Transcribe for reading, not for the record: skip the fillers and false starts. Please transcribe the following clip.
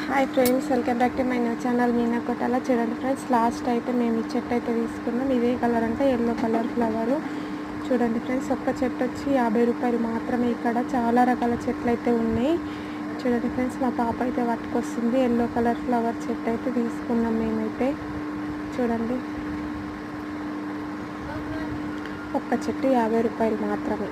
Hi friends, welcome back to my new channel Meena Kottala. చూడండి friends, last అయితే మేము ఈ చెట్టు అయితే తీసుకున్నాం. ఇదే కలర్ అంటే ఎల్లో కలర్ ఫ్లవరు. చూడండి ఫ్రెండ్స్, ఒక్క చెట్టు వచ్చి 50 రూపాయలు మాత్రమే. ఇక్కడ చాలా రకాల చెట్లు అయితే ఉన్నాయి. చూడండి ఫ్రెండ్స్, మా పాప అయితే పట్టుకొస్తుంది. ఎల్లో కలర్ ఫ్లవర్ చెట్టు అయితే తీసుకున్నాం మేమైతే. చూడండి, ఒక్క చెట్టు 50 రూపాయలు మాత్రమే.